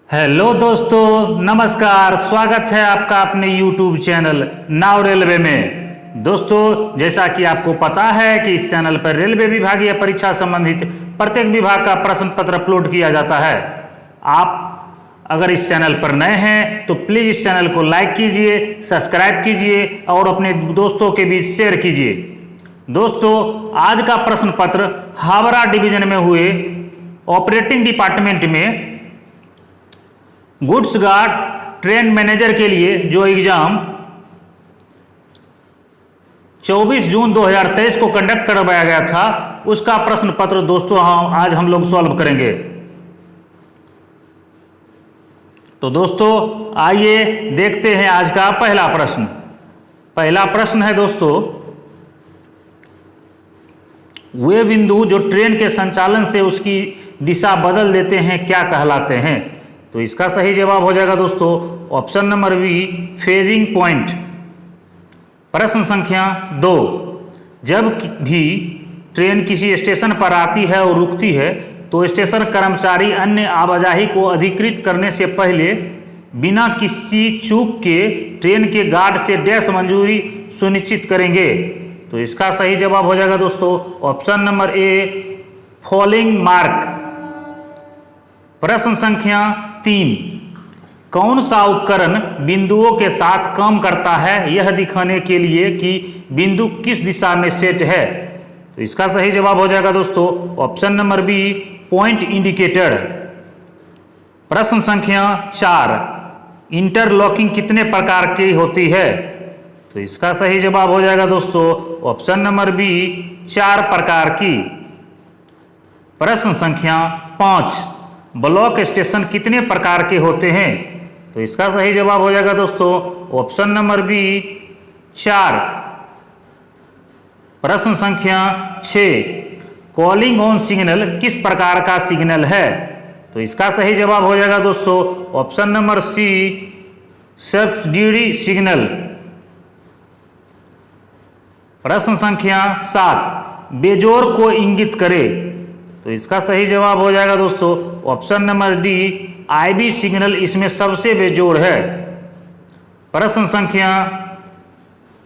Hello दोस्तों, नमस्कार। स्वागत है आपका अपने YouTube चैनल नाउ रेलवे में। दोस्तों, जैसा कि आपको पता है कि इस चैनल पर रेलवे विभागीय परीक्षा संबंधित प्रत्येक विभाग का प्रश्न पत्र अपलोड किया जाता है। आप अगर इस चैनल पर नए हैं तो प्लीज़ इस चैनल को लाइक कीजिए, सब्सक्राइब कीजिए और अपने दोस्तों के बीच शेयर कीजिए। दोस्तों, आज का प्रश्न पत्र हावड़ा डिवीजन में हुए ऑपरेटिंग डिपार्टमेंट में गुड्स गार्ड ट्रेन मैनेजर के लिए जो एग्जाम 24 जून 2023 को कंडक्ट करवाया गया था, उसका प्रश्न पत्र दोस्तों आज हम लोग सॉल्व करेंगे। तो दोस्तों, आइए देखते हैं आज का पहला प्रश्न। पहला प्रश्न है दोस्तों, वे बिंदु जो ट्रेन के संचालन से उसकी दिशा बदल देते हैं क्या कहलाते हैं? तो इसका सही जवाब हो जाएगा दोस्तों option number B, facing point. प्रश्न संख्या 2, जब भी ट्रेन किसी स्टेशन पर आती है और रुकती है तो स्टेशन कर्मचारी अन्य आवाजाही को अधिकृत करने से पहले बिना किसी चूक के ट्रेन के गार्ड से डैश मंजूरी सुनिश्चित करेंगे। तो इसका सही जवाब हो जाएगा दोस्तों option number A, falling mark. प्रश्न संख्या 3, कौन सा उपकरण बिंदुओं के साथ काम करता है यह दिखाने के लिए कि बिंदु किस दिशा में सेट है? तो इसका सही जवाब हो जाएगा दोस्तों option number B, point indicator. प्रश्न संख्या 4, इंटरलॉकिंग कितने प्रकार की होती है? तो इसका सही जवाब हो जाएगा दोस्तों ऑप्शन नंबर बी, 4 प्रकार की। प्रश्न संख्या 5, ब्लॉक स्टेशन कितने प्रकार के होते हैं? तो इसका सही जवाब हो जाएगा दोस्तों ऑप्शन नंबर बी, 4। प्रश्न संख्या 6, कॉलिंग ऑन सिग्नल किस प्रकार का सिग्नल है? तो इसका सही जवाब हो जाएगा दोस्तों option number C, subsidy signal. प्रश्न संख्या 7, बेजोड़ को इंगित करे। तो इसका सही जवाब हो जाएगा दोस्तों option number D, IB signal इसमें सबसे बेजोड़ है। प्रश्न संख्या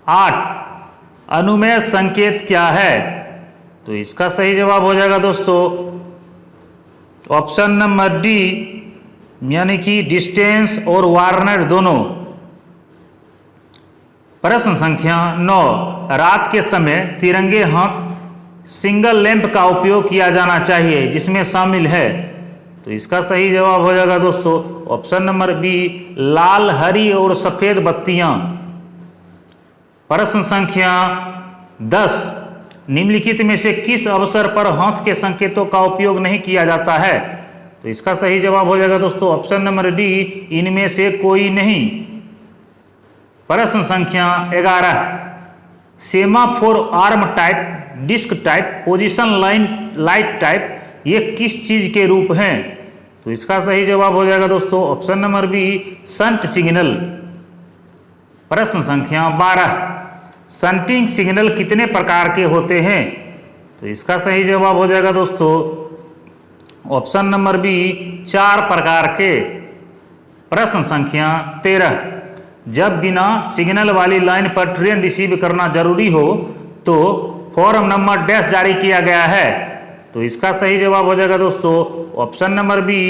8, अनुमेय संकेत क्या है? तो इसका सही जवाब हो जाएगा दोस्तों ऑप्शन नंबर डी, यानी कि डिस्टेंस और वार्नर दोनों। प्रश्न संख्या 9, रात के समय तिरंगे हाथ सिंगल लैंप का उपयोग किया जाना चाहिए जिसमें शामिल है। तो इसका सही जवाब हो जाएगा दोस्तों ऑप्शन नंबर बी, लाल, हरी और सफेद बत्तियां। प्रश्न संख्या 10, निम्नलिखित में से किस अवसर पर हाथ के संकेतों का उपयोग नहीं किया जाता है? तो इसका सही जवाब हो जाएगा दोस्तों ऑप्शन नंबर डी, इनमें से कोई नहीं। प्रश्न संख्या 11, semaphore arm type, disc type, position line light type ये किस चीज के रूप हैं? तो इसका सही जवाब हो जाएगा दोस्तों option number B, shunt signal. प्रश्न संख्या 12, शंटिंग सिग्नल कितने प्रकार के होते हैं? तो इसका सही जवाब हो जाएगा दोस्तों ऑप्शन नंबर बी, 4 प्रकार के। प्रश्न संख्या 13, जब बिना सिग्नल वाली लाइन पर ट्रेन रिसीव करना जरूरी हो तो फॉर्म नंबर डैश जारी किया गया है। तो इसका सही जवाब हो जाएगा दोस्तों ऑप्शन नंबर बी,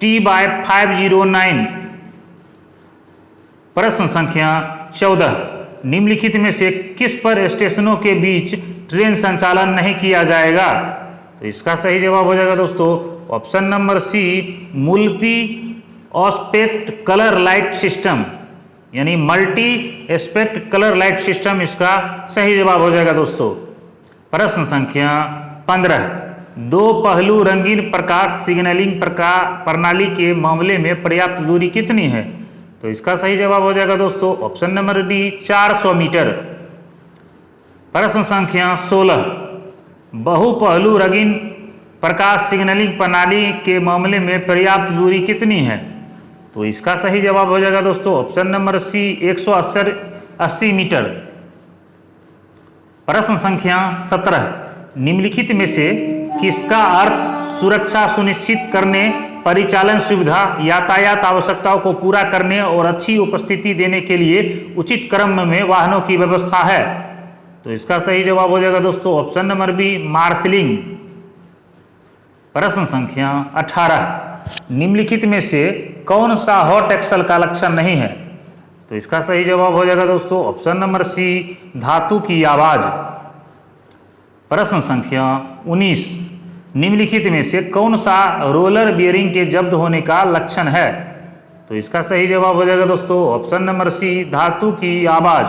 T/509। प्रश्न संख्या 14, निम्नलिखित में से किस पर स्टेशनों के बीच ट्रेन संचालन नहीं किया जाएगा? तो इसका सही जवाब हो जाएगा दोस्तों option number C, multi aspect colour light system, यानी multi aspect colour light system इसका सही जवाब हो जाएगा दोस्तों। प्रश्न संख्या 15, 2 पहलू रंगीन प्रकाश सिग्नलिंग प्रणाली के मामले में पर्याप्त दूरी कितनी है? तो इसका सही जवाब हो जाएगा दोस्तों ऑप्शन नंबर डी, 400 मीटर। प्रश्न संख्या 16, बहुपहलू रंगीन प्रकाश सिग्नलिंग प्रणाली के मामले में पर्याप्त दूरी कितनी है? तो इसका सही जवाब हो जाएगा दोस्तों ऑप्शन नंबर सी, 180 मीटर। प्रश्न संख्या 17, निम्नलिखित में से किसका अर्थ सुरक्षा सुनिश्चित करने, परिचालन सुविधा, यातायात आवश्यकताओं को पूरा करने और अच्छी उपस्थिति देने के लिए उचित क्रम में वाहनों की व्यवस्था है। तो इसका सही जवाब हो जाएगा दोस्तों ऑप्शन नंबर बी, मार्शलिंग। प्रश्न संख्या 18, निम्नलिखित में से कौन सा हॉट एक्सल का लक्षण नहीं है? तो इसका सही जवाब हो जाएगा दोस्तों ऑप्शन नंबर सी, धातु की आवाज। प्रश्न संख्या 19, निम्नलिखित में से कौन सा रोलर बियरिंग के जब्त होने का लक्षण है? तो इसका सही जवाब हो जाएगा दोस्तों ऑप्शन नंबर सी, धातु की आवाज।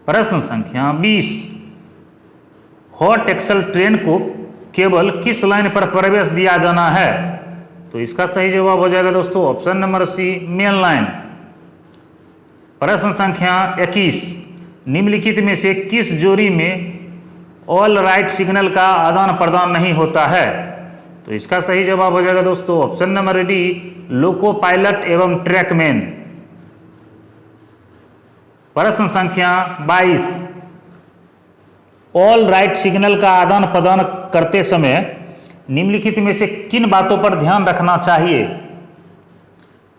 प्रश्न संख्या 20, हॉट एक्सल ट्रेन को केवल किस लाइन पर प्रवेश दिया जाना है? तो इसका सही जवाब हो जाएगा दोस्तों option number C, main line. प्रश्न संख्या 21, निम्नलिखित में से किस जोड़ी में ऑल राइट सिग्नल का आदान प्रदान नहीं होता है? तो इसका सही जवाब हो जाएगा दोस्तों option number D, loco pilot एवं ट्रैकमैन। प्रश्न संख्या 22, ऑल राइट सिग्नल का आदान प्रदान करते समय निम्नलिखित में से किन बातों पर ध्यान रखना चाहिए?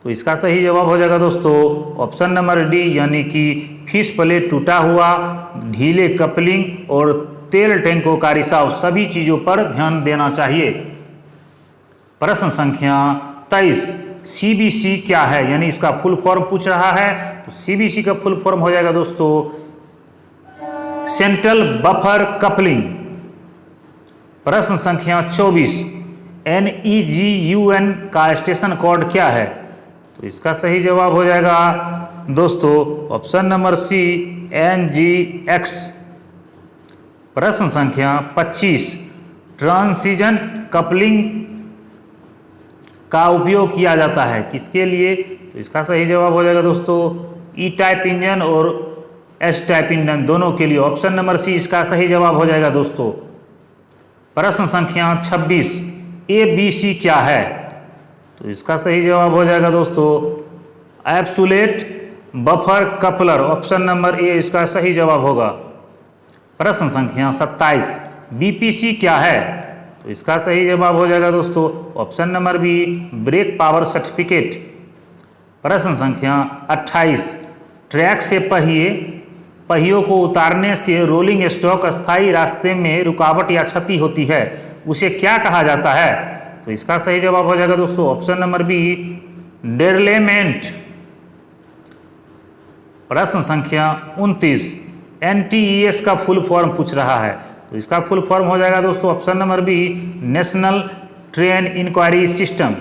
तो इसका सही जवाब हो जाएगा दोस्तों ऑप्शन नंबर डी, यानी कि फिश प्लेट टूटा हुआ, ढीले कपलिंग और तेल टैंकों का रिसाव, सभी चीज़ों पर ध्यान देना चाहिए। प्रश्न संख्या 23, सीबीसी क्या है, यानी इसका फुल फॉर्म पूछ रहा है। तो सीबीसी का फुल फॉर्म हो जाएगा दोस्तों सेंट्रल बफर कपलिंग। प्रश्न संख्या 24, NEGUN का स्टेशन कोड क्या है? तो इसका सही जवाब हो जाएगा दोस्तों ऑप्शन नंबर सी, NGX। प्रश्न संख्या 25, ट्रांसिजन कपलिंग का उपयोग किया जाता है किसके लिए? तो इसका सही जवाब हो जाएगा दोस्तों ई टाइप इंजन और एस टाइप इंजन दोनों के लिए। ऑप्शन नंबर सी इसका सही जवाब हो जाएगा दोस्तों। प्रश्न संख्या 26, ABC क्या है? तो इसका सही जवाब हो जाएगा दोस्तों absolute buffer coupler. Option number A इसका सही जवाब होगा। प्रश्न संख्या 27, BPC क्या है? तो इसका सही जवाब हो जाएगा दोस्तों option number B, brake power certificate. प्रश्न संख्या 28, ट्रैक से पहियों को उतारने से रोलिंग स्टॉक स्थायी रास्ते में रुकावट या क्षति होती है, उसे क्या कहा जाता है? तो इसका सही जवाब हो जाएगा दोस्तों ऑप्शन नंबर बी, डेरलेमेंट। प्रश्न संख्या 29, NTES का फुल फॉर्म पूछ रहा है। तो इसका फुल फॉर्म हो जाएगा दोस्तों option number B, national train enquiry system.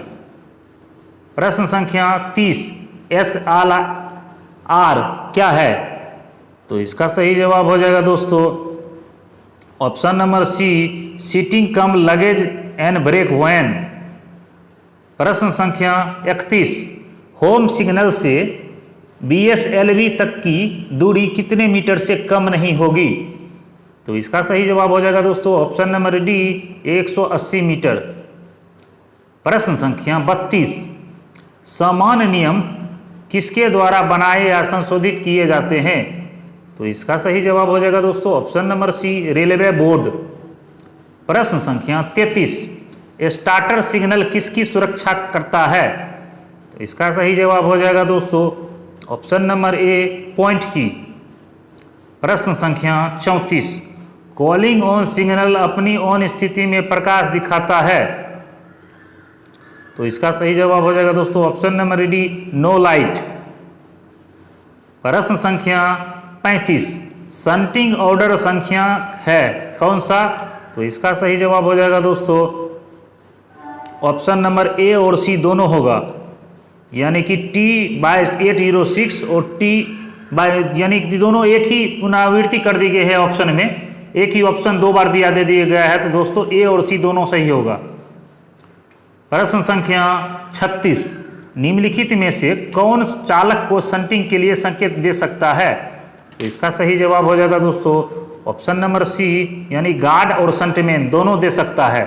प्रश्न संख्या 30, SLR क्या है? तो इसका सही जवाब हो जाएगा दोस्तों option number C, seating cum luggage and brake van. प्रश्न संख्या 31, होम सिग्नल से BSLV तक की दूरी कितने मीटर से कम नहीं होगी? तो इसका सही जवाब हो जाएगा दोस्तों ऑप्शन नंबर डी, 180 मीटर। प्रश्न संख्या 32, सामान्य नियम किसके द्वारा बनाए या संशोधित किए जाते हैं? तो इसका सही जवाब हो जाएगा दोस्तों option number C, railway board. प्रश्न संख्या 33, स्टार्टर सिग्नल किसकी सुरक्षा करता है? तो इसका सही जवाब हो जाएगा दोस्तों ऑप्शन नंबर ए, पॉइंट की। प्रश्न संख्या 34, कॉलिंग ऑन सिग्नल अपनी ऑन स्थिति में प्रकाश दिखाता है। तो इसका सही जवाब हो जाएगा दोस्तों option number D, no light. प्रश्न संख्या 35, शंटिंग ऑर्डर संख्या है कौन सा? तो इसका सही जवाब हो जाएगा दोस्तों ऑप्शन नंबर ए और सी दोनों होगा, यानी कि T/806 और यानी कि दोनों एक ही पुनरावृत्ति कर दी गई है ऑप्शन में, एक ही ऑप्शन दो बार दे दिया गया है। तो दोस्तों ए और सी दोनों सही होगा। प्रश्न संख्या 36, निम्नलिखित में से कौन चालक को शंटिंग के लिए संकेत दे सकता है? तो इसका सही जवाब हो जाएगा दोस्तों ऑप्शन नंबर सी, यानी गार्ड और शंटमैन दोनों दे सकता है।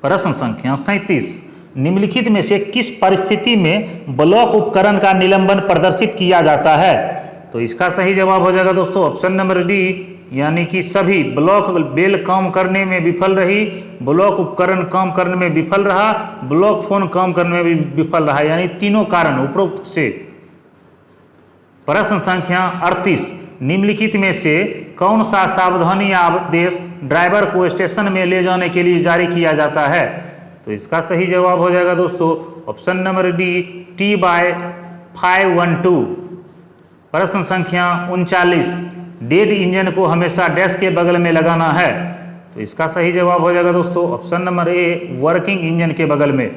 प्रश्न संख्या 37, निम्नलिखित में से किस परिस्थिति में ब्लॉक उपकरण का निलंबन प्रदर्शित किया जाता है? तो इसका सही जवाब हो जाएगा दोस्तों ऑप्शन नंबर डी, यानी कि सभी ब्लॉक बेल काम करने में विफल रही, ब्लॉक उपकरण काम करने में विफल रहा, ब्लॉक फोन काम करने में भी विफल रहा, यानी तीनों कारण उपरोक्त से। प्रश्न संख्या 38, निम्नलिखित में से कौन सा सावधानी आदेश ड्राइवर को स्टेशन में ले जाने के लिए जारी किया जाता है? तो इसका सही जवाब हो जाएगा दोस्तों ऑप्शन नंबर डी, T/512। प्रश्न संख्या 39, डेड इंजन को हमेशा डैश के बगल में लगाना है। तो इसका सही जवाब हो जाएगा दोस्तों option number A, working engine के बगल में।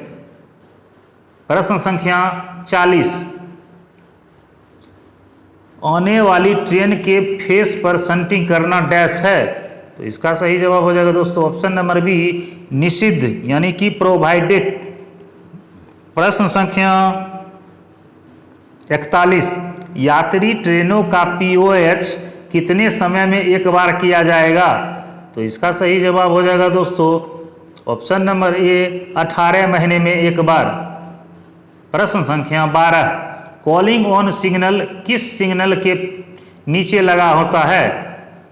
प्रश्न संख्या 40, आने वाली ट्रेन के फेस पर शंटिंग करना डैश है। तो इसका सही जवाब हो जाएगा दोस्तों ऑप्शन नंबर बी, निषिद्ध यानी कि प्रोवाइडेड। प्रश्न संख्या 41, यात्री ट्रेनों का POH कितने समय में एक बार किया जाएगा? तो इसका सही जवाब हो जाएगा दोस्तों ऑप्शन नंबर ए, 18 महीने में एक बार। प्रश्न संख्या 12, कॉलिंग ऑन सिग्नल किस सिग्नल के नीचे लगा होता है?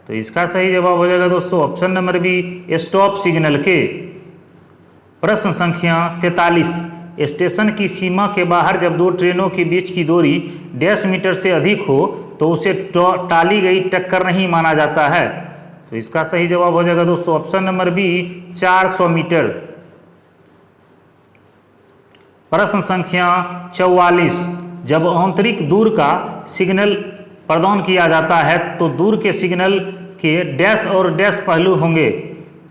तो इसका सही जवाब हो जाएगा दोस्तों option number B, stop signal के। प्रश्न संख्या 43, स्टेशन की सीमा के बाहर जब दो ट्रेनों के बीच की दूरी 1.5 मीटर से अधिक हो तो उसे टाली गई टक्कर नहीं माना जाता है। तो इसका सही जवाब हो जाएगा दोस्तों ऑप्शन नंबर बी, 400 मीटर। प्रश्न संख्या 44, जब आंतरिक दूर का सिग्नल प्रदान किया जाता है तो दूर के सिग्नल के डैश और डैश पहलू होंगे।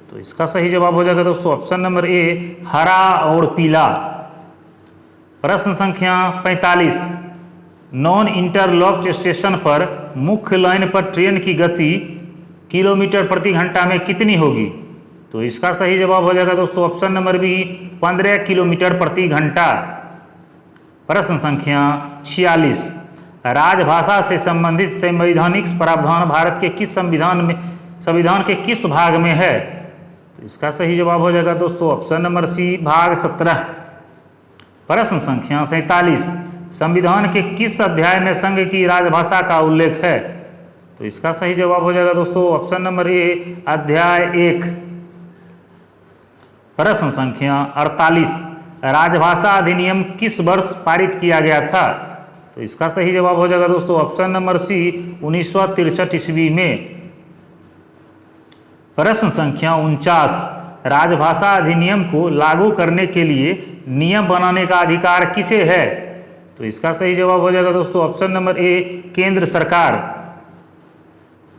तो इसका सही जवाब हो जाएगा दोस्तों ऑप्शन नंबर ए, हरा और पीला। प्रश्न संख्या 45, नॉन इंटरलॉक्ड स्टेशन पर मुख्य लाइन पर ट्रेन की गति किलोमीटर प्रति घंटा में कितनी होगी? तो इसका सही जवाब हो जाएगा दोस्तों ऑप्शन नंबर बी, 15 किलोमीटर प्रति घंटा। प्रश्न संख्या 46, राजभाषा से संबंधित संवैधानिक प्रावधान भारत के किस संविधान के किस भाग में है? तो इसका सही जवाब हो जाएगा दोस्तों ऑप्शन नंबर सी, भाग 17। प्रश्न संख्या 47, संविधान के किस अध्याय में संघ की राजभाषा का उल्लेख है? तो इसका सही जवाब हो जाएगा दोस्तों ऑप्शन नंबर ए, अध्याय 1। प्रश्न संख्या 48, राजभाषा अधिनियम किस वर्ष पारित किया गया था? तो इसका सही जवाब हो जाएगा दोस्तों ऑप्शन नंबर सी, 1963 ईस्वी में। प्रश्न संख्या 49, राजभाषा अधिनियम को लागू करने के लिए नियम बनाने का अधिकार किसे है? तो इसका सही जवाब हो जाएगा दोस्तों ऑप्शन नंबर ए, केंद्र सरकार।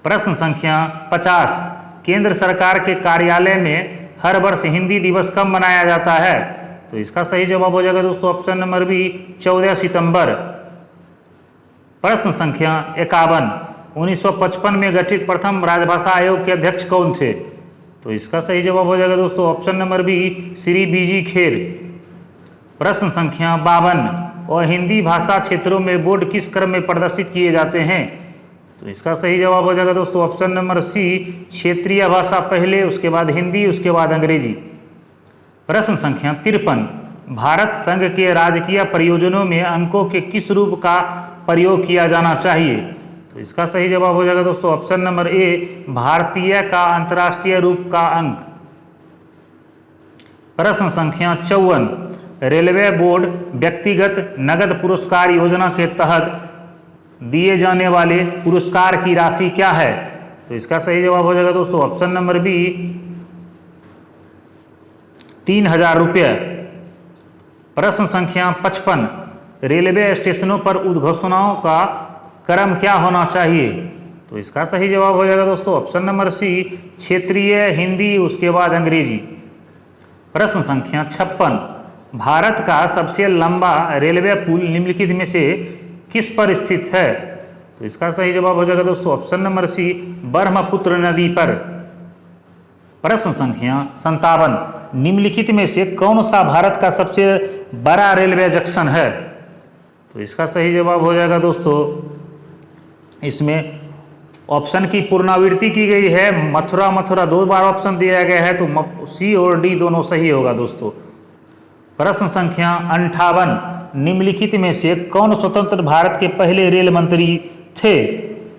प्रश्न संख्या 50, केंद्र सरकार के कार्यालय में हर वर्ष हिंदी दिवस कब मनाया जाता है? तो इसका सही जवाब हो जाएगा दोस्तों ऑप्शन नंबर बी, 14 सितंबर। प्रश्न संख्या 51, 1955 में गठित प्रथम राजभाषा आयोग के अध्यक्ष कौन थे? तो इसका सही जवाब हो जाएगा दोस्तों option number B, Shri BG Kher. प्रश्न संख्या 52, और हिंदी भाषा क्षेत्रों में बोर्ड किस क्रम में प्रदर्शित किए जाते हैं? तो इसका सही जवाब हो जाएगा दोस्तों ऑप्शन नंबर सी, क्षेत्रीय भाषा पहले, उसके बाद हिंदी, उसके बाद अंग्रेजी। प्रश्न संख्या 53, भारत संघ के राजकीय परियोजनाओं में अंकों के किस रूप का प्रयोग किया जाना चाहिए? तो इसका सही जवाब हो जाएगा दोस्तों ऑप्शन नंबर ए, भारतीय का अंतर्राष्ट्रीय रूप का अंक। प्रश्न संख्या 54, रेलवे बोर्ड व्यक्तिगत नगद पुरस्कार योजना के तहत दिए जाने वाले पुरस्कार की राशि क्या है? तो इसका सही जवाब हो जाएगा दोस्तों ऑप्शन नंबर बी, 3000 रुपये। प्रश्न संख्या 55, रेलवे स्टेशनों पर उद्घोषणाओं का क्रम क्या होना चाहिए? तो इसका सही जवाब हो जाएगा दोस्तों ऑप्शन नंबर सी, क्षेत्रीय, हिंदी, उसके बाद अंग्रेजी। प्रश्न संख्या 56, भारत का सबसे लंबा रेलवे पुल निम्नलिखित में से किस पर स्थित है? तो इसका सही जवाब हो जाएगा दोस्तों ऑप्शन नंबर सी, ब्रह्मपुत्र नदी पर। प्रश्न संख्या 57, निम्नलिखित में से कौन सा भारत का सबसे बड़ा रेलवे जंक्शन है? तो इसका सही जवाब हो जाएगा दोस्तों, इसमें ऑप्शन की पुनरावृत्ति की गई है, मथुरा 2 बार ऑप्शन दिया गया है, तो सी और डी दोनों सही होगा दोस्तों। प्रश्न संख्या 58, निम्नलिखित में से कौन स्वतंत्र भारत के पहले रेल मंत्री थे?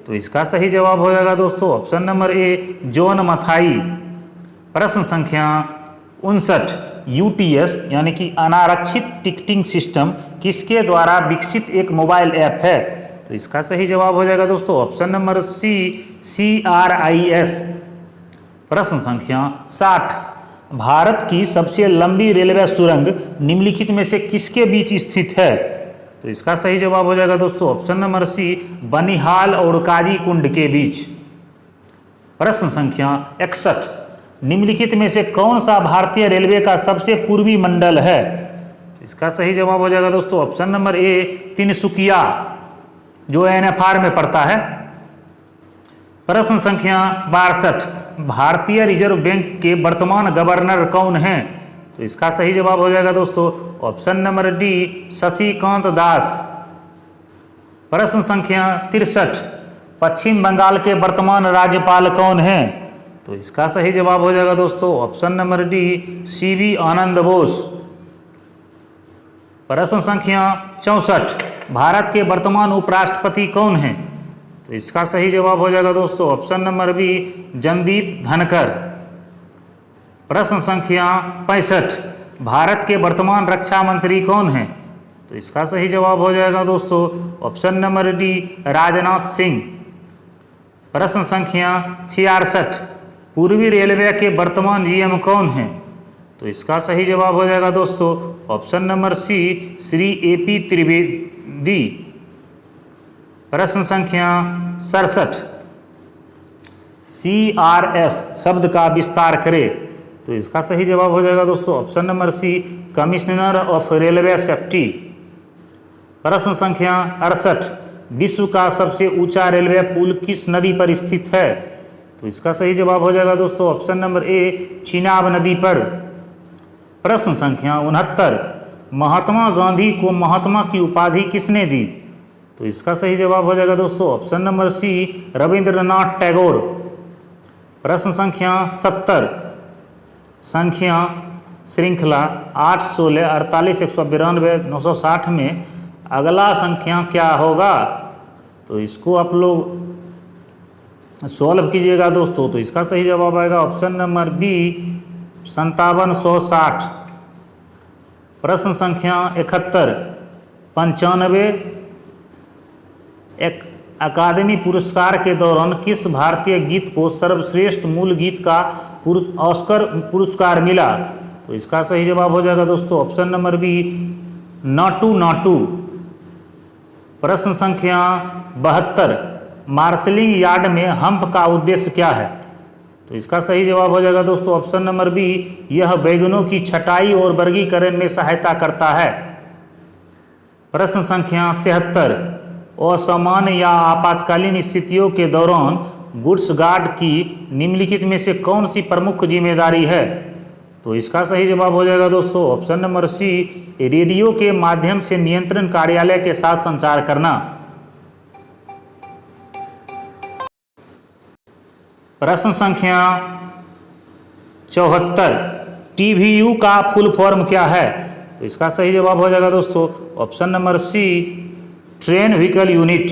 तो इसका सही जवाब हो जाएगा दोस्तों option number A John Mathai. प्रश्न संख्या 59, यूटीएस यानी कि अनारक्षित टिकटिंग सिस्टम किसके द्वारा विकसित एक मोबाइल ऐप है? तो इसका सही जवाब हो जाएगा दोस्तों ऑप्शन नंबर सी CRIS। प्रश्न संख्या 60, भारत की सबसे लंबी रेलवे सुरंग निम्नलिखित में से किसके बीच स्थित है? तो इसका सही जवाब हो जाएगा दोस्तों ऑप्शन नंबर सी बनिहाल और काजीकुंड के बीच। प्रश्न संख्या 61, निम्नलिखित में से कौन सा भारतीय रेलवे का सबसे पूर्वी मंडल है? तो इसका सही जवाब हो जाएगा दोस्तों ऑप्शन नंबर ए तिनसुकिया, जो NFR में पड़ता है। प्रश्न संख्या 62, भारतीय रिजर्व बैंक के वर्तमान गवर्नर कौन हैं? तो इसका सही जवाब हो जाएगा दोस्तों option number D Shashikant Das. प्रश्न संख्या 63, पश्चिम बंगाल के वर्तमान राज्यपाल कौन हैं? तो इसका सही जवाब हो जाएगा दोस्तों ऑप्शन नंबर डी CV आनंद बोस। प्रश्न संख्या 64, भारत के वर्तमान उपराष्ट्रपति कौन हैं? तो इसका सही जवाब हो जाएगा दोस्तों option number B Jagdeep Dhankhar. प्रश्न संख्या 65, भारत के वर्तमान रक्षा मंत्री कौन हैं? तो इसका सही जवाब हो जाएगा दोस्तों option number D Rajnath Singh. प्रश्न संख्या 66, पूर्वी रेलवे के वर्तमान GM कौन हैं? तो इसका सही जवाब हो जाएगा दोस्तों option number C Shri AP Trivedi. प्रश्न संख्या 67, CRS शब्द का विस्तार करें। तो इसका सही जवाब हो जाएगा दोस्तों option number C commissioner of railway safety. प्रश्न संख्या 68, विश्व का सबसे ऊंचा रेलवे पुल किस नदी पर स्थित है? तो इसका सही जवाब हो जाएगा दोस्तों ऑप्शन नंबर ए चिनाब नदी पर। प्रश्न संख्या 69, महात्मा गांधी को महात्मा की उपाधि किसने दी? तो इसका सही जवाब हो जाएगा दोस्तों option number C Rabindranath Tagore. प्रश्न संख्या 70, संख्या श्रृंखला 8, 16, 48, 192, 960 में अगला संख्या क्या होगा? तो इसको आप लोग सॉल्व कीजिएगा दोस्तों। तो इसका सही जवाब आएगा ऑप्शन नंबर बी 5760। प्रश्न संख्या 71, 95 अकादमी पुरस्कार के दौरान किस भारतीय गीत को सर्वश्रेष्ठ मूल गीत का ऑस्कर पुरस्कार मिला? तो इसका सही जवाब हो जाएगा दोस्तों option number B Naatu Naatu. प्रश्न संख्या 72, मार्शलिंग यार्ड में हम्प का उद्देश्य क्या है? तो इसका सही जवाब हो जाएगा दोस्तों ऑप्शन नंबर बी यह वैगनों की छटाई और वर्गीकरण में सहायता करता है। प्रश्न संख्या 73, असामान्य या आपातकालीन स्थितियों के दौरान गुड्स गार्ड की निम्नलिखित में से कौन सी प्रमुख जिम्मेदारी है? तो इसका सही जवाब हो जाएगा दोस्तों ऑप्शन नंबर सी रेडियो के माध्यम से नियंत्रण कार्यालय के साथ संचार करना। प्रश्न संख्या 74, TVU का फुल फॉर्म क्या है? तो इसका सही जवाब हो जाएगा दोस्तों option number C train vehicle unit.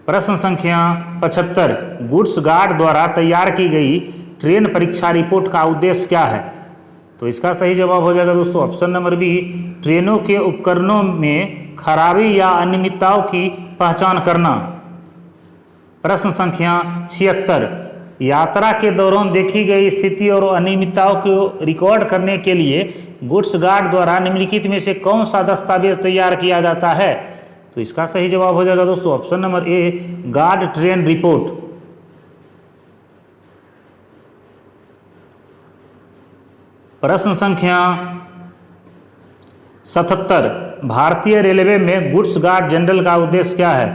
प्रश्न संख्या 75, गुड्स गार्ड द्वारा तैयार की गई ट्रेन परीक्षा रिपोर्ट का उद्देश्य क्या है? तो इसका सही जवाब हो जाएगा दोस्तों ऑप्शन नंबर बी ट्रेनों के उपकरणों में खराबी या अनियमितताओं की पहचान करना। प्रश्न संख्या 76, यात्रा के दौरान देखी गई स्थिति और अनियमितताओं को रिकॉर्ड करने के लिए गुड्स गार्ड द्वारा निम्नलिखित में से कौन सा दस्तावेज तैयार किया जाता है? तो इसका सही जवाब हो जाएगा दोस्तों option number A guard train report. प्रश्न संख्या 77, भारतीय रेलवे में गुड्स गार्ड जनरल का उद्देश्य क्या है?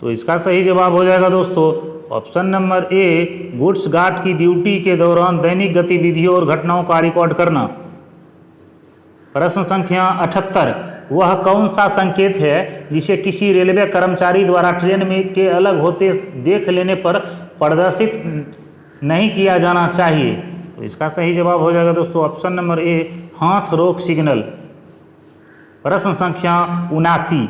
तो इसका सही जवाब हो जाएगा दोस्तों option number A goods guard की ड्यूटी के दौरान दैनिक गतिविधियों और घटनाओं का रिकॉर्ड करना। प्रश्न संख्या 78, वह कौन सा संकेत है जिसे किसी रेलवे कर्मचारी द्वारा ट्रेन में के अलग होते देख लेने पर प्रदर्शित नहीं किया जाना चाहिए? तो इसका सही जवाब हो जाएगा दोस्तों ऑप्शन नंबर ए हाथ रोक सिग्नल। प्रश्न संख्या 79,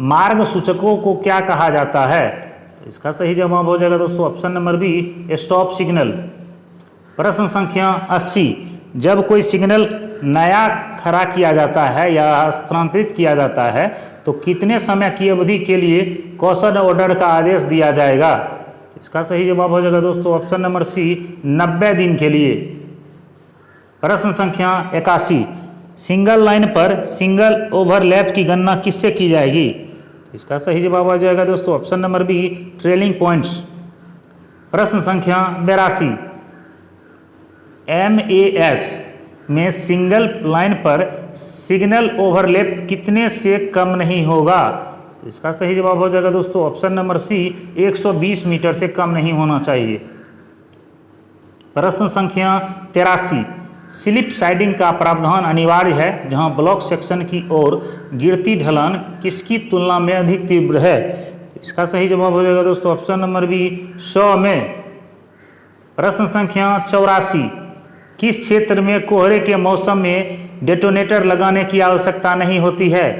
मार्ग सूचकों को क्या कहा जाता है? तो इसका सही जवाब हो जाएगा दोस्तों option number B, stop signal. प्रश्न संख्या 80, जब कोई सिग्नल नया खड़ा किया जाता है या स्थानांतरित किया जाता है तो कितने समय की अवधि के लिए कॉशन ऑर्डर का आदेश दिया जाएगा? तो इसका सही जवाब हो जाएगा दोस्तों ऑप्शन नंबर सी, 90 दिन के लिए। प्रश्न संख्या 81, सिंगल लाइन पर सिंगल ओवरलैप की गणना किससे की जाएगी? तो इसका सही जवाब आ जाएगा दोस्तों option number B, trailing points. प्रश्न संख्या 82, MAS में सिंगल लाइन पर सिग्नल ओवरलैप कितने से कम नहीं होगा? तो इसका सही जवाब हो जाएगा दोस्तों ऑप्शन नंबर सी, 120 मीटर से कम नहीं होना चाहिए। प्रश्न संख्या 83, स्लिप साइडिंग का प्रावधान अनिवार्य है जहां ब्लॉक सेक्शन की ओर गिरती ढलान किसकी तुलना में अधिक तीव्र है? इसका सही जवाब हो जाएगा दोस्तों ऑप्शन नंबर बी, 100 में। प्रश्न संख्या 84, किस क्षेत्र में कोहरे के मौसम में डेटोनेटर लगाने की आवश्यकता नहीं होती है?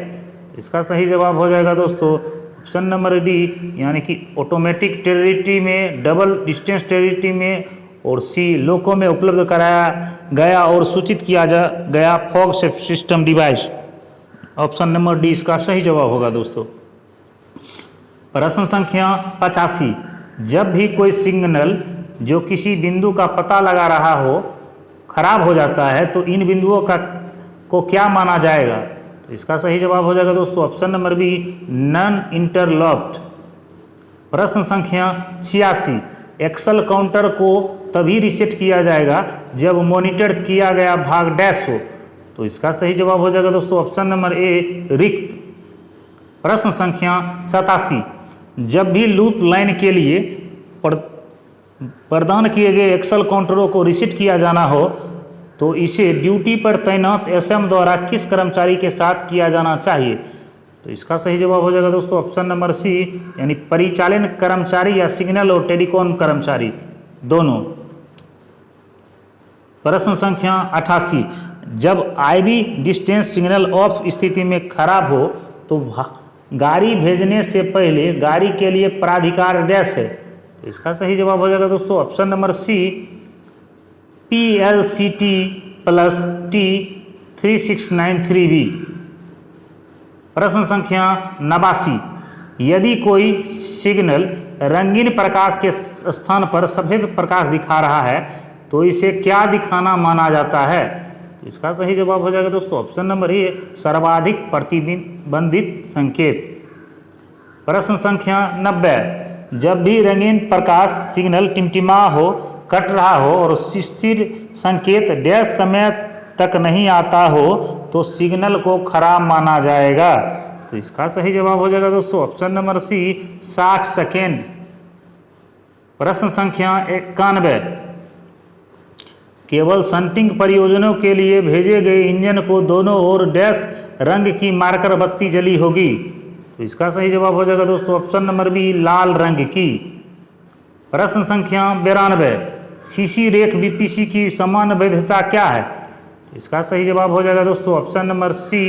तो इसका सही जवाब हो जाएगा दोस्तों ऑप्शन नंबर डी, यानी कि ऑटोमेटिक टेरिटरी में, डबल डिस्टेंस टेरिटरी में, और सी, लोको में उपलब्ध कराया गया और सूचित किया गया fog system device. Option number D इसका सही जवाब होगा दोस्तों। प्रश्न संख्या 85, जब भी कोई सिग्नल जो किसी बिंदु का पता लगा रहा हो खराब हो जाता है तो इन बिंदुओं को क्या माना जाएगा? तो इसका सही जवाब हो जाएगा दोस्तों option number B, non interlocked. प्रश्न संख्या 86, एक्सेल काउंटर को तभी रीसेट किया जाएगा जब मॉनिटर किया गया भाग डैश हो। तो इसका सही जवाब हो जाएगा दोस्तों ऑप्शन नंबर ए, रिक्त। प्रश्न संख्या 87, जब भी लूप लाइन के लिए प्रदान किए गए एक्सेल काउंटरों को रीसेट किया जाना हो तो इसे ड्यूटी पर तैनात एसएम द्वारा किस कर्मचारी के साथ किया जाना चाहिए? तो इसका सही जवाब हो जाएगा दोस्तों ऑप्शन नंबर सी, यानी परिचालन कर्मचारी या सिग्नल और टेलीकॉम कर्मचारी दोनों। प्रश्न संख्या 88, जब आईवी डिस्टेंस सिग्नल ऑफ स्थिति में खराब हो तो गाड़ी भेजने से पहले गाड़ी के लिए प्राधिकार डैश है। तो इसका सही जवाब हो जाएगा दोस्तों option number C, PLCT plus T 3693B। प्रश्न संख्या 89, यदि कोई सिग्नल रंगीन प्रकाश के स्थान पर सफेद प्रकाश दिखा रहा है तो इसे क्या दिखाना माना जाता है? तो इसका सही जवाब हो जाएगा दोस्तों ऑप्शन नंबर ए, सर्वाधिक प्रतिबंधित संकेत। प्रश्न संख्या 90, जब भी रंगीन प्रकाश सिग्नल टिमटिमा हो, कट रहा हो और स्थिर संकेत डैश समय तक नहीं आता हो तो सिग्नल को खराब माना जाएगा। तो इसका सही जवाब हो जाएगा दोस्तों ऑप्शन नंबर सी, 60 सेकेंड। प्रश्न संख्या 91, केवल शंटिंग प्रयोजनों के लिए भेजे गए इंजन को दोनों ओर डैश रंग की मार्कर बत्ती जली होगी। तो इसका सही जवाब हो जाएगा दोस्तों ऑप्शन नंबर बी, लाल रंग की। प्रश्न संख्या 92, सीसी रेख बीपीसी की समान वैधता क्या है? तो इसका सही जवाब हो जाएगा दोस्तों ऑप्शन नंबर सी,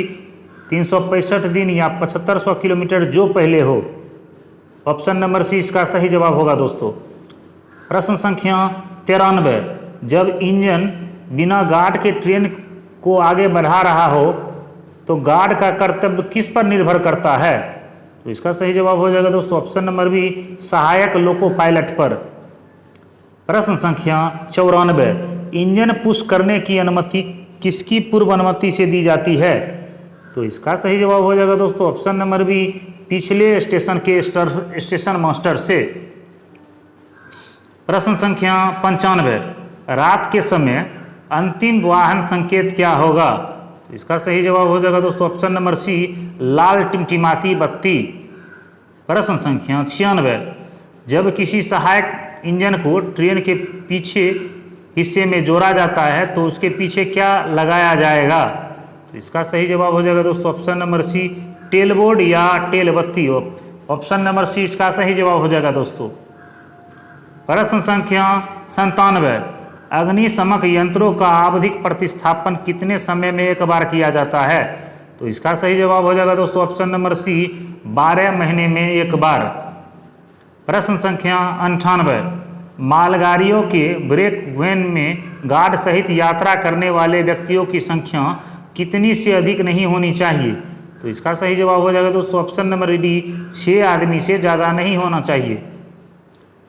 365 दिन या 7500 किलोमीटर जो पहले हो। ऑप्शन नंबर सी इसका सही जवाब होगा दोस्तों। प्रश्न संख्या 93, जब इंजन बिना गार्ड के ट्रेन को आगे बढ़ा रहा हो तो गार्ड का कर्तव्य किस पर निर्भर करता है? तो इसका सही जवाब हो जाएगा दोस्तों ऑप्शन नंबर बी, सहायक लोको पायलट पर। प्रश्न संख्या 94, इंजन पुश करने की अनुमति किसकी पूर्व अनुमति से दी जाती है? तो इसका सही जवाब हो जाएगा दोस्तों ऑप्शन नंबर बी, पिछले स्टेशन के स्टेशन मास्टर से। प्रश्न संख्या 95, रात के समय अंतिम वाहन संकेत क्या होगा? तो इसका सही जवाब हो जाएगा दोस्तों ऑप्शन नंबर सी, लाल टिमटिमाती बत्ती। प्रश्न संख्या 96, जब किसी सहायक इंजन को ट्रेन के पीछे हिस्से में जोड़ा जाता है तो उसके पीछे क्या लगाया जाएगा? तो इसका सही जवाब हो जाएगा दोस्तों option number C, tail board या टेल बत्ती। ऑप्शन नंबर सी इसका सही जवाब हो जाएगा दोस्तों। प्रश्न संख्या 97, अग्निशमक यंत्रों का आवधिक प्रतिस्थापन कितने समय में एक बार किया जाता है? तो इसका सही जवाब हो जाएगा दोस्तों ऑप्शन नंबर सी, 12 महीने में एक बार। प्रश्न संख्या 98, मालगाड़ियों के ब्रेक वैन में गार्ड सहित यात्रा करने वाले व्यक्तियों की संख्या कितनी से अधिक नहीं होनी चाहिए? तो इसका सही जवाब हो जाएगा दोस्तों ऑप्शन नंबर डी, 6 आदमी से ज़्यादा नहीं होना चाहिए।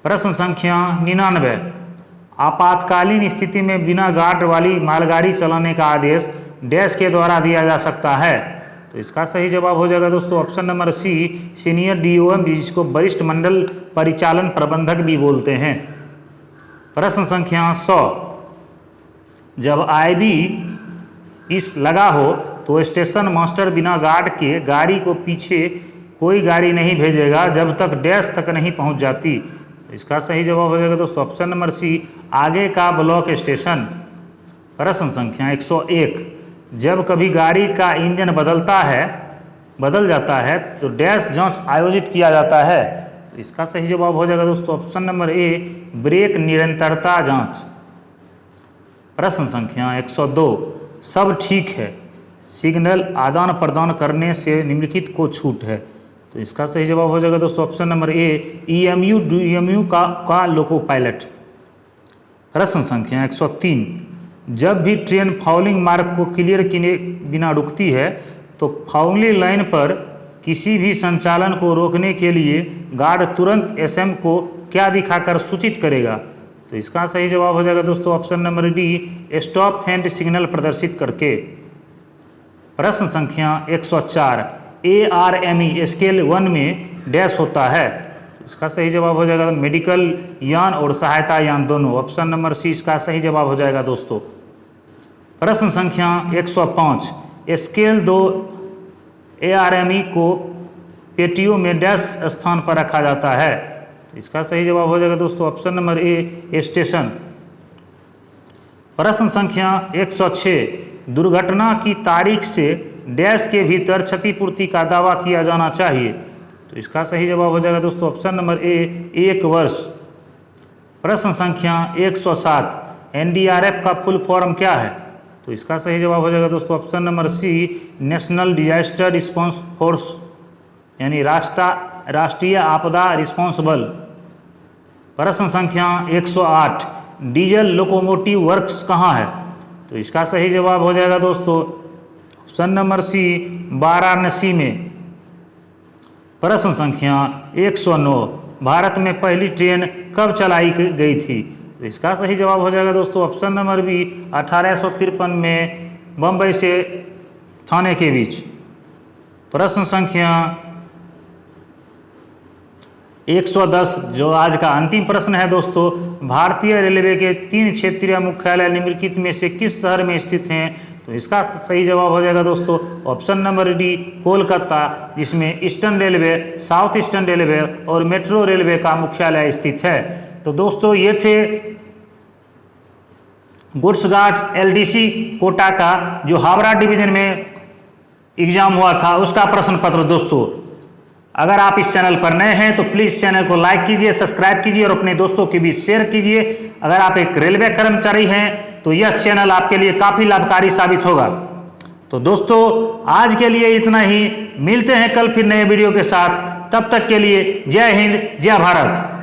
प्रश्न संख्या 99, आपातकालीन स्थिति में बिना गार्ड वाली मालगाड़ी चलाने का आदेश डैश के द्वारा दिया जा सकता है? तो इसका सही जवाब हो जाएगा दोस्तों option number C, senior DOM, जिसको वरिष्ठ मंडल परिचालन प्रबंधक भी बोलते हैं। प्रश्न संख्या 100, जब आईबी इस लगा हो तो स्टेशन मास्टर बिना गार्ड के गाड़ी को पीछे कोई गाड़ी नहीं भेजेगा जब तक डैश तक नहीं पहुंच जाती। तो इसका सही जवाब हो जाएगा दोस्तों ऑप्शन नंबर सी, आगे का ब्लॉक स्टेशन। प्रश्न संख्या 101, जब कभी गाड़ी का इंजन बदल जाता है तो डैश जांच आयोजित किया जाता है? तो इसका सही जवाब हो जाएगा दोस्तों ऑप्शन नंबर ए, ब्रेक निरंतरता जांच। प्रश्न संख्या 102, सब ठीक है, सिग्नल आदान प्रदान करने से निम्नलिखित को छूट है? तो इसका सही जवाब हो जाएगा दोस्तों option number A, EMU DMU का लोको पायलट। प्रश्न संख्या 103, जब भी ट्रेन फाउलिंग मार्ग को क्लियर किए बिना रुकती है तो फाउलिंग लाइन पर किसी भी संचालन को रोकने के लिए गार्ड तुरंत एसएम को क्या दिखाकर सूचित करेगा? तो इसका सही जवाब हो जाएगा दोस्तों option number D, stop hand signal प्रदर्शित करके। प्रश्न संख्या 104, ARME स्केल 1 में डैश होता है? इसका सही जवाब हो जाएगा मेडिकल यान और सहायता यान दोनों, ऑप्शन नंबर सी इसका सही जवाब हो जाएगा दोस्तों। प्रश्न संख्या 105, स्केल 2 ARME को पेटियों में डैश स्थान पर रखा जाता है? इसका सही जवाब हो जाएगा दोस्तों ऑप्शन नंबर ए, स्टेशन। प्रश्न संख्या 106, दुर्घटना की तारीख से डैश के भीतर क्षतिपूर्ति का दावा किया जाना चाहिए? तो इसका सही जवाब हो जाएगा दोस्तों ऑप्शन नंबर ए, 1 वर्ष। प्रश्न संख्या 107, NDRF का फुल फॉर्म क्या है? तो इसका सही जवाब हो जाएगा दोस्तों option number C, national disaster response force, यानी राष्ट्रीय आपदा रिस्पांस बल। प्रश्न संख्या 108, डीजल लोकोमोटिव वर्क्स कहाँ है? तो इसका सही जवाब हो जाएगा दोस्तों ऑप्शन नंबर सी, वाराणसी में। प्रश्न संख्या 109, भारत में पहली ट्रेन कब चलाई गई थी? तो इसका सही जवाब हो जाएगा दोस्तों ऑप्शन नंबर बी, 1853 में बम्बई से थाने के बीच। प्रश्न संख्या 110, जो आज का अंतिम प्रश्न है दोस्तों, भारतीय रेलवे के 3 क्षेत्रीय मुख्यालय निम्नलिखित में से किस शहर में स्थित हैं? तो इसका सही जवाब हो जाएगा दोस्तों ऑप्शन नंबर डी, कोलकाता, जिसमें eastern railway, south eastern railway और मेट्रो रेलवे का मुख्यालय स्थित है। तो दोस्तों ये थे गुड्स गार्ड LDC कोटा का जो हावड़ा डिवीजन में एग्जाम हुआ था उसका प्रश्न पत्र। दोस्तों अगर आप इस चैनल पर नए हैं तो प्लीज़ चैनल को लाइक कीजिए, सब्सक्राइब कीजिए और अपने दोस्तों के बीच शेयर कीजिए। अगर आप एक रेलवे कर्मचारी हैं तो यह चैनल आपके लिए काफ़ी लाभकारी साबित होगा। तो दोस्तों आज के लिए इतना ही, मिलते हैं कल फिर नए वीडियो के साथ। तब तक के लिए जय हिंद, जय भारत।